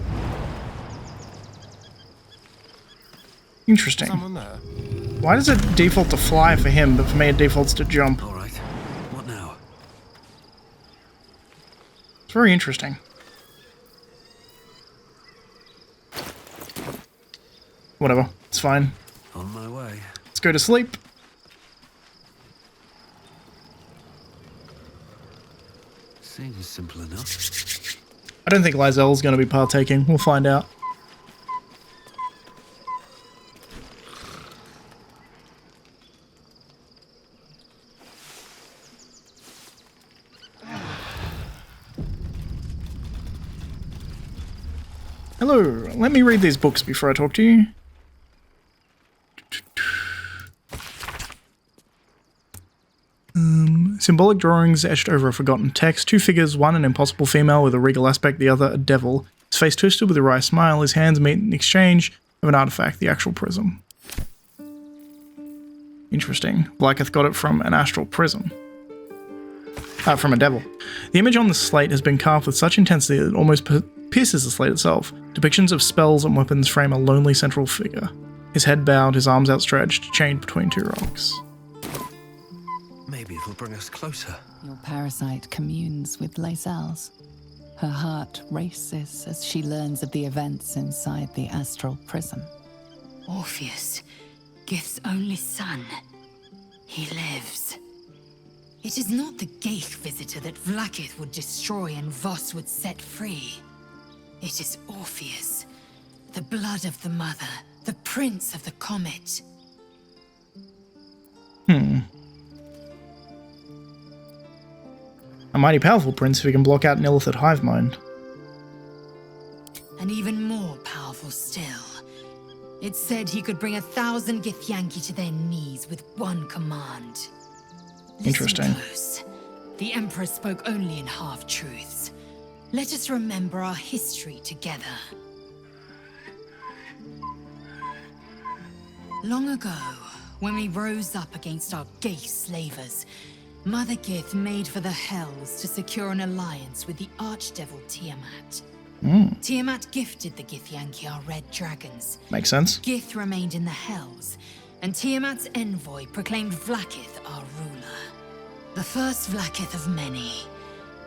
Interesting. Someone there. Why does it default to fly for him, but for me it defaults to jump? All right. What now? It's very interesting. Whatever. It's fine. On my way. Let's go to sleep. Seems simple enough. I don't think lae'zel's going to be partaking. We'll find out. Hello, let me read these books before I talk to you. Symbolic drawings etched over a forgotten text. Two figures, one an impossible female with a regal aspect, the other a devil. His face twisted with a wry smile, his hands meet in exchange of an artifact, the astral prism. Interesting. Blacketh got it from an astral prism. From a devil. The image on the slate has been carved with such intensity that it almost pierces the slate itself. Depictions of spells and weapons frame a lonely central figure. His head bowed, his arms outstretched, chained between two rocks. Maybe it'll bring us closer. Your parasite communes with lae'zel's. Her heart races as she learns of the events inside the astral prism. Orpheus, Gith's only son. He lives. It is not the Geich visitor that Vlaakith would destroy and Voss would set free. It is Orpheus, the blood of the mother, the prince of the comet. A mighty powerful prince who can block out an illithid hive mind. And even more powerful still. It said he could bring 1,000 Githyanki to their knees with one command. Interesting. Listen close. The Emperor spoke only in half-truths. Let us remember our history together. Long ago, when we rose up against our Geich slavers, Mother Gith made for the Hells to secure an alliance with the Archdevil Tiamat. Tiamat gifted the Githyanki our red dragons. Makes sense. Gith remained in the Hells, and Tiamat's envoy proclaimed Vlaakith our ruler. The first Vlaakith of many.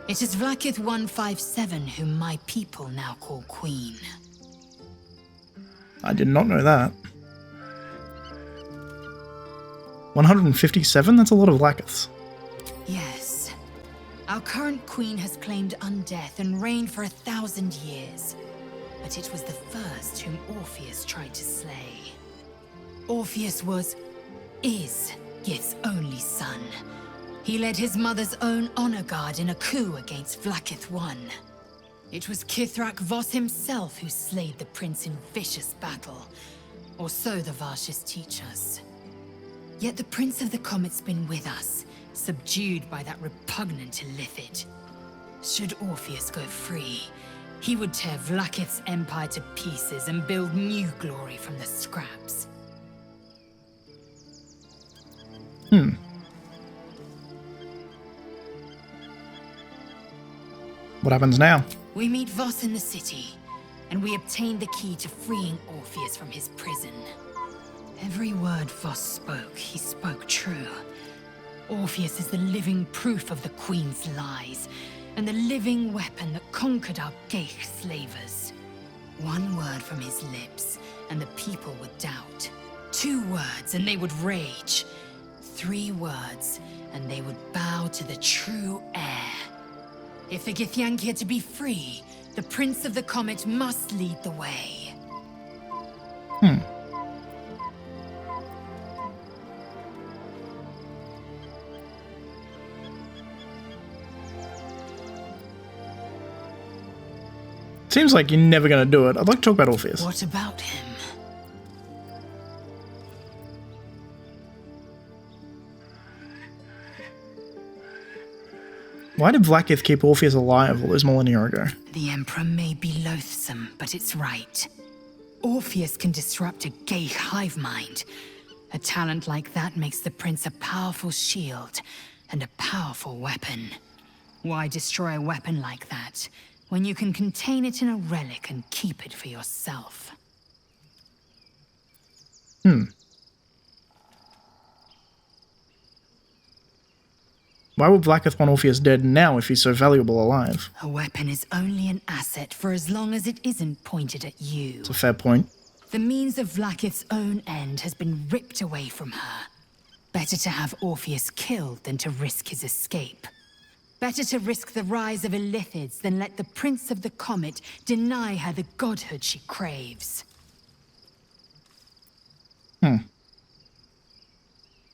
It is Vlaakith 157 whom my people now call Queen. I did not know that. 157? That's a lot of Vlaakiths. Yes. Our current queen has claimed undeath and reigned for 1,000 years. But it was the first whom Orpheus tried to slay. Orpheus is Gith's only son. He led his mother's own honor guard in a coup against Vlaakith I. It was Kithrak Voss himself who slayed the prince in vicious battle, or so the Varshis teach us. Yet the Prince of the Comet's been with us, subdued by that repugnant illithid. Should Orpheus go free, he would tear Vlaakith's empire to pieces and build new glory from the scraps. What happens now? We meet Voss in the city, and we obtain the key to freeing Orpheus from his prison. Every word Voss spoke, he spoke true. Orpheus is the living proof of the Queen's lies, and the living weapon that conquered our Geich slavers. One word from his lips, and the people would doubt. 2 words, and they would rage. 3 words, and they would bow to the true heir. If the Githyanki are to be free, the Prince of the Comet must lead the way. Seems like you're never going to do it. I'd like to talk about Orpheus. What about him? Why did Vlaakith keep Orpheus alive all those millennia ago? The Emperor may be loathsome, but it's right. Orpheus can disrupt a Geich hive mind. A talent like that makes the Prince a powerful shield and a powerful weapon. Why destroy a weapon like that when you can contain it in a relic and keep it for yourself? Why would Vlaakith want Orpheus dead now if he's so valuable alive? A weapon is only an asset for as long as it isn't pointed at you. It's a fair point. The means of Vlaakith's own end has been ripped away from her. Better to have Orpheus killed than to risk his escape. Better to risk the rise of illithids than let the Prince of the Comet deny her the godhood she craves.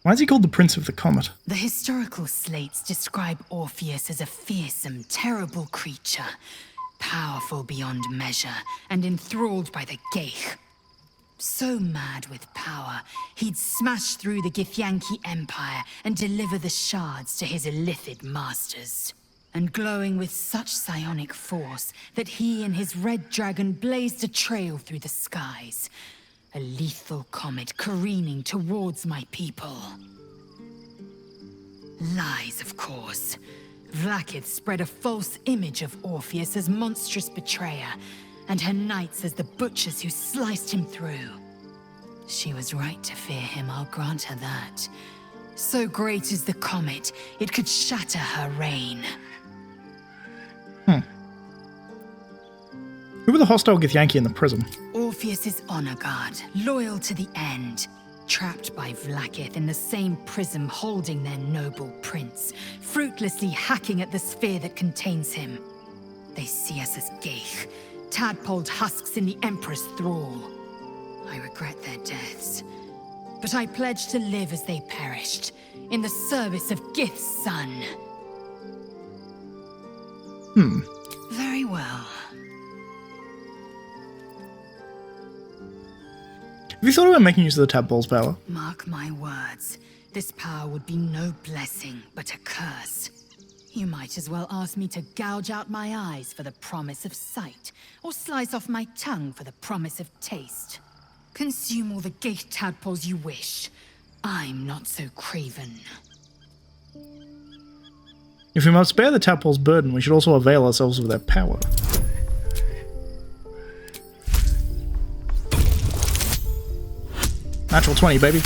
Why is he called the Prince of the Comet? The historical slates describe Orpheus as a fearsome, terrible creature, powerful beyond measure, and enthralled by the Geich. So mad with power, he'd smash through the Githyanki Empire and deliver the shards to his illithid masters. And glowing with such psionic force that he and his red dragon blazed a trail through the skies. A lethal comet careening towards my people. Lies, of course. Vlaakith spread a false image of Orpheus as monstrous betrayer, and her knights as the butchers who sliced him through. She was right to fear him, I'll grant her that. So great is the comet, it could shatter her reign. Who were the hostile Githyanki in the prism? Orpheus's honor guard, loyal to the end. Trapped by Vlaakith in the same prism holding their noble prince, fruitlessly hacking at the sphere that contains him. They see us as Geich, tadpoled husks in the Emperor's thrall. I regret their deaths, but I pledge to live as they perished, in the service of Gith's son. Very well. Have you thought about making use of the tadpole's power? Mark my words, this power would be no blessing, but a curse. You might as well ask me to gouge out my eyes for the promise of sight, or slice off my tongue for the promise of taste. Consume all the gate tadpoles you wish. I'm not so craven. If we must spare the tadpole's burden, we should also avail ourselves of their power. Natural 20, baby.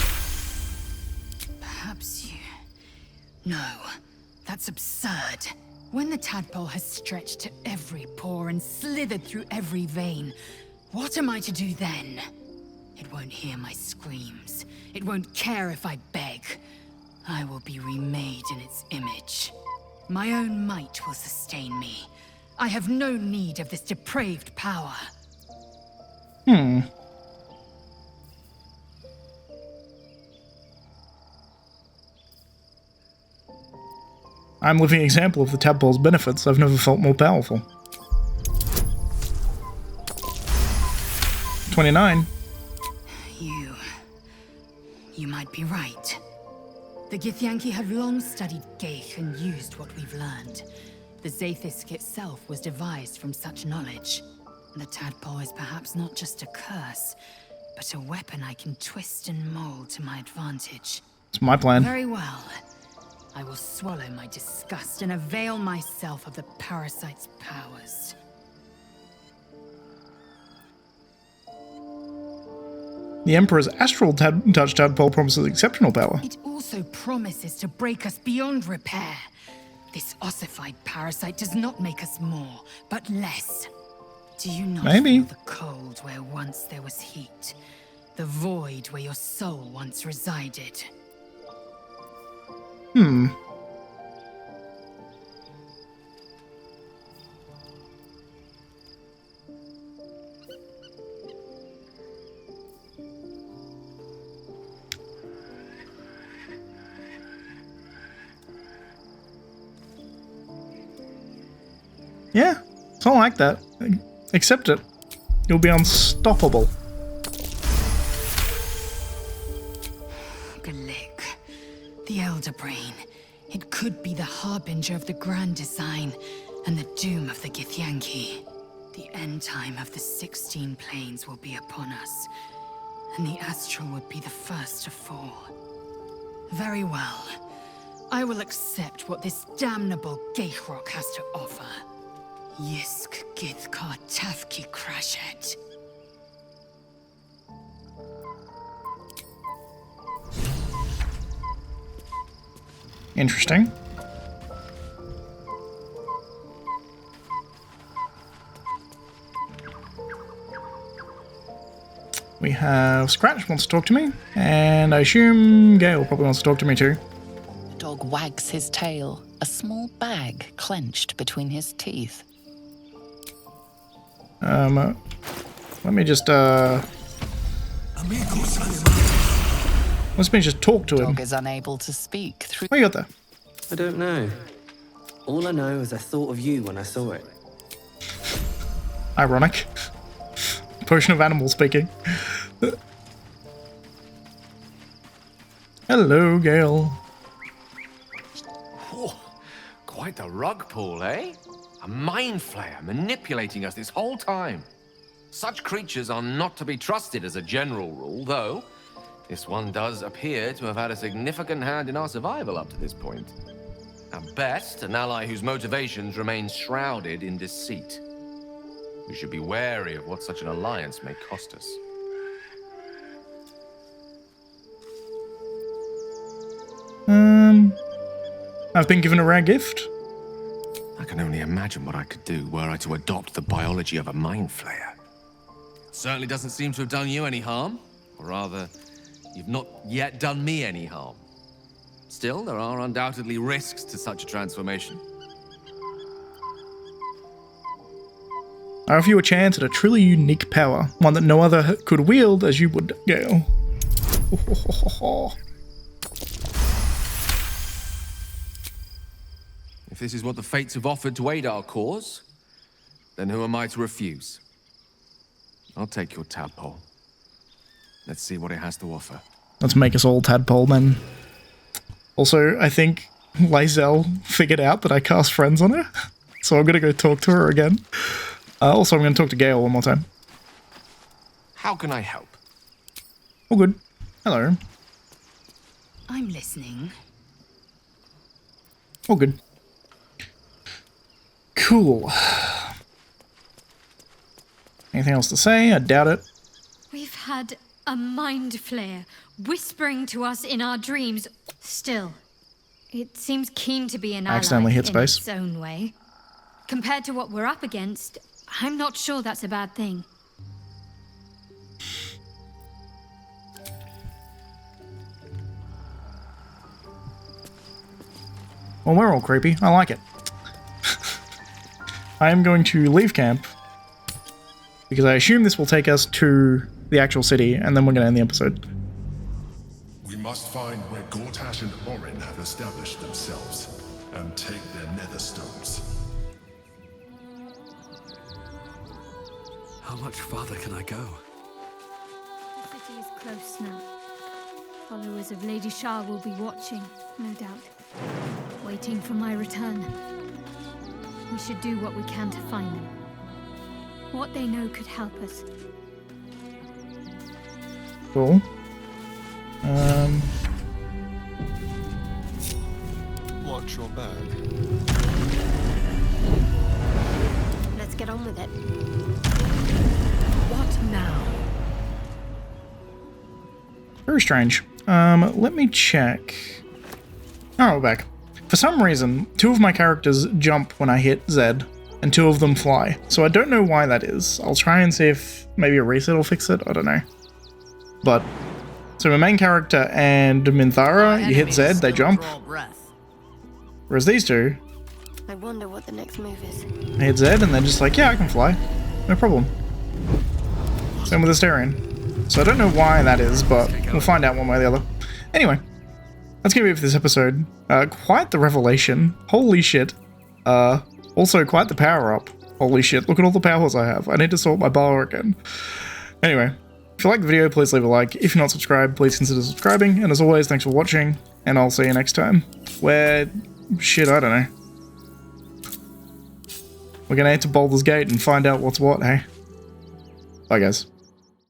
Perhaps you... No, that's absurd. When the tadpole has stretched to every pore and slithered through every vein, what am I to do then? It won't hear my screams. It won't care if I beg. I will be remade in its image. My own might will sustain me. I have no need of this depraved power. I'm a living example of the tadpole's benefits. I've never felt more powerful. 29. You might be right. The Githyanki have long studied Geich and used what we've learned. The Zaithisk itself was devised from such knowledge. The tadpole is perhaps not just a curse, but a weapon I can twist and mold to my advantage. It's my plan. Very well. I will swallow my disgust and avail myself of the parasite's powers. The Emperor's astral touch tadpole promises exceptional power. It also promises to break us beyond repair. This ossified parasite does not make us more, but less. Do you not feel the cold where once there was heat? The void where your soul once resided? Yeah, it's not like that. Accept it. You'll be unstoppable. Galik, the Elder Brain. It could be the harbinger of the grand design and the doom of the Githyanki. The end time of the 16 planes will be upon us, and the Astral would be the first to fall. Very well. I will accept what this damnable Geichrok has to offer. Yisk Githkar Tafki Krashet. Interesting. We have Scratch wants to talk to me, and I assume Gale probably wants to talk to me too. The dog wags his tail, a small bag clenched between his teeth. Let me just talk to him. Dog is unable to speak through. What you got there? I don't know. All I know is I thought of you when I saw it. Ironic. Potion of animal speaking. Hello, Gale. Whoa, quite the rug pull, eh? A mind flayer manipulating us this whole time. Such creatures are not to be trusted as a general rule, though this one does appear to have had a significant hand in our survival up to this point. At best, an ally whose motivations remain shrouded in deceit. We should be wary of what such an alliance may cost us. I've been given a rare gift. I can only imagine what I could do were I to adopt the biology of a mind flayer. It certainly doesn't seem to have done you any harm. Or rather, you've not yet done me any harm. Still, there are undoubtedly risks to such a transformation. I offer you a chance at a truly unique power, one that no other could wield as you would, Gale. If this is what the fates have offered to aid our cause, then who am I to refuse? I'll take your tadpole. Let's see what it has to offer. Let's make us all tadpole then. Also, I think lae'zel figured out that I cast friends on her. So I'm going to go talk to her again. Also, I'm going to talk to Gale one more time. How can I help? All good. Hello. I'm listening. All good. Cool. Anything else to say? I doubt it. We've had a mind flayer whispering to us in our dreams. Still, it seems keen to be an ally Accidentally hit in space. its own way. Compared to what we're up against, I'm not sure that's a bad thing. Well, we're all creepy. I like it. I am going to leave camp because I assume this will take us to the actual city, and then we're going to end the episode. We must find where Gortash and Orin have established themselves and take their nether stones. How much farther can I go? The city is close now. Followers of Lady Shah will be watching, no doubt. Waiting for my return. We should do what we can to find them. What they know could help us. Cool. Watch your back. Let's get on with it. What now? Very strange. Let me check. Oh, we're back. For some reason, 2 of my characters jump when I hit Z, and 2 of them fly. So I don't know why that is. I'll try and see if maybe a reset will fix it. I don't know. But, so my main character and Minthara, you hit Z, they jump. Whereas these 2, I wonder what the next move is. I hit Z and they're just like, yeah, I can fly. No problem. Same with Asterion. So I don't know why that is, but we'll find out one way or the other. Anyway, that's gonna be it for this episode. Quite the revelation. Holy shit. Also quite the power up. Holy shit, look at all the powers I have. I need to sort my bar again. Anyway, if you like the video, please leave a like. If you're not subscribed, please consider subscribing. And as always, thanks for watching, and I'll see you next time. Where... shit, I don't know. We're gonna head to Baldur's Gate and find out what's what, hey? Bye, guys.